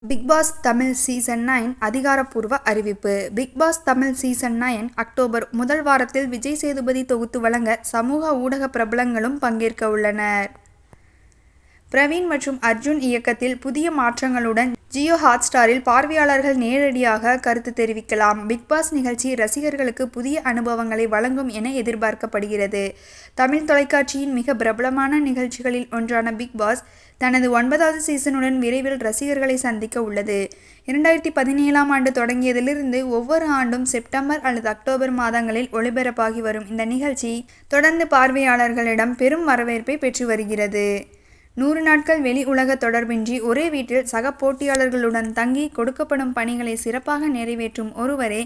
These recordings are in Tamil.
பிக் பாஸ் தமிழ் சீசன் 9 அதிகாரப்பூர்வ அறிவிப்பு. Bigg Boss Tamil season 9 October முதல் வாரத்தில் விஜய் சேதுபதி தொகுத்து வழங்க சமூக ஊடக பிரபலங்களும் பங்கேற்க உள்ளனர். பிரவீன் மற்றும் அர்ஜுன் இயக்கத்தில் புதிய மாற்றங்களுடன் ஜியோ ஹாட்ஸ்டாரில் பார்வையாளர்கள் நேரடியாக கருத்து தெரிவிக்கலாம். பிக் பாஸ் நிகழ்ச்சி ரசிகர்களுக்கு புதிய அனுபவங்களை வழங்கும் என எதிர்பார்க்கப்படுகிறது. தமிழ் தொலைக்காட்சியின் மிக பிரபலமான நிகழ்ச்சிகளில் ஒன்றான பிக் பாஸ் தனது 9வது சீசனுடன் விரைவில் ரசிகர்களை சந்திக்க உள்ளது. 2017ஆம் ஆண்டு தொடங்கியதிலிருந்து ஒவ்வொரு ஆண்டும் செப்டம்பர் அல்லது அக்டோபர் மாதங்களில் ஒளிபரப்பாகி வரும் இந்த நிகழ்ச்சி தொடர்ந்து பார்வையாளர்களிடம் பெரும் வரவேற்பை பெற்று வருகிறது. 100 நாட்கள் வெளி உலக தொடர்பின்றி ஒரே வீட்டில் சக போட்டியாளர்களுடன் தங்கி கொடுக்கப்படும் பணிகளை சிறப்பாக நிறைவேற்றும் ஒருவரே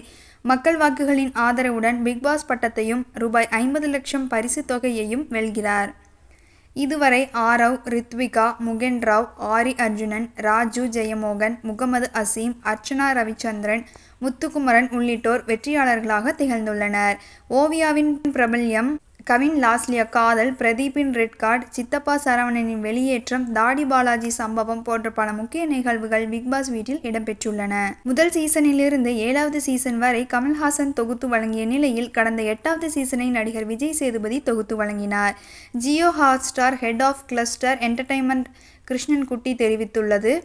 மக்கள் வாக்குகளின் ஆதரவுடன் பிக்பாஸ் பட்டத்தையும் ரூபாய் 50 லட்சம் பரிசு தொகையையும் வெல்கிறார். இதுவரை ஆரவ், ரித்விகா, முகேன் ராவ், ஆரி அர்ஜுனன், ராஜு ஜெயமோகன், முகமது அசீம், அர்ச்சனா ரவிச்சந்திரன், முத்துக்குமரன் உள்ளிட்டோர் வெற்றியாளர்களாக திகழ்ந்துள்ளனர். ஓவியாவின் பிரபல்யம், கவின் லாஸ்லியா காதல், பிரதீப்பின் ரெட் கார்டு, சித்தப்பா சரவணனின் வெளியேற்றம், தாடி பாலாஜி சம்பவம் போன்ற பல முக்கிய நிகழ்வுகள் பிக்பாஸ் வீட்டில் இடம்பெற்றுள்ளன. முதல் சீசனிலிருந்து 7வது சீசன் வரை கமல்ஹாசன் தொகுத்து வழங்கிய நிலையில் கடந்த 8வது சீசனை நடிகர் விஜய் சேதுபதி தொகுத்து வழங்கினார். Jio Hotstar head of cluster entertainment Krishnankutty தெரிவித்துள்ளது.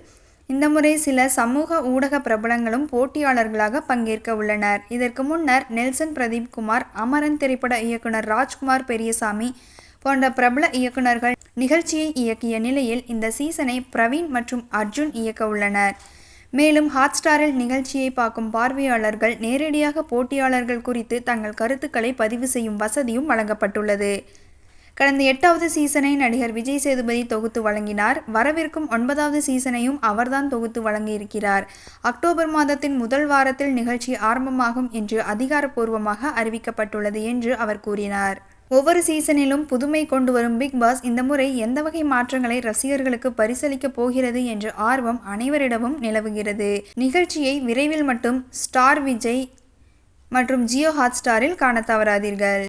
இந்த முறை சில சமூக ஊடக பிரபலங்களும் போட்டியாளர்களாக பங்கேற்க உள்ளனர். இதற்கு முன்னர் நெல்சன் பிரதீப்குமார், அமரன் திரைப்பட இயக்குனர் ராஜ்குமார் பெரியசாமி போன்ற பிரபல இயக்குனர்கள் நிகழ்ச்சியை இயக்கிய நிலையில் இந்த சீசனை பிரவீன் மற்றும் அர்ஜுன் இயக்க உள்ளனர். மேலும் ஹாட்ஸ்டாரில் நிகழ்ச்சியை பார்க்கும் பார்வையாளர்கள் நேரடியாக போட்டியாளர்கள் குறித்து தங்கள் கருத்துக்களை பதிவு செய்யும் வசதியும் வழங்கப்பட்டுள்ளது. கடந்த 8வது சீசனை நடிகர் விஜய் சேதுபதி தொகுத்து வழங்கினார். வரவிருக்கும் 9வது சீசனையும் அவர்தான் தொகுத்து வழங்கியிருக்கிறார். அக்டோபர் மாதத்தின் முதல் வாரத்தில் நிகழ்ச்சி ஆரம்பமாகும் என்று அதிகாரப்பூர்வமாக அறிவிக்கப்பட்டுள்ளது என்று அவர் கூறினார். ஒவ்வொரு சீசனிலும் புதுமை கொண்டு வரும் பிக் பாஸ் இந்த முறை எந்த வகை மாற்றங்களை ரசிகர்களுக்கு பரிசளிக்க போகிறது என்ற ஆர்வம் அனைவரிடமும் நிலவுகிறது. நிகழ்ச்சியை விரைவில் மட்டும் ஸ்டார் விஜய் மற்றும் ஜியோ ஹாட்ஸ்டாரில் காண தவறாதீர்கள்.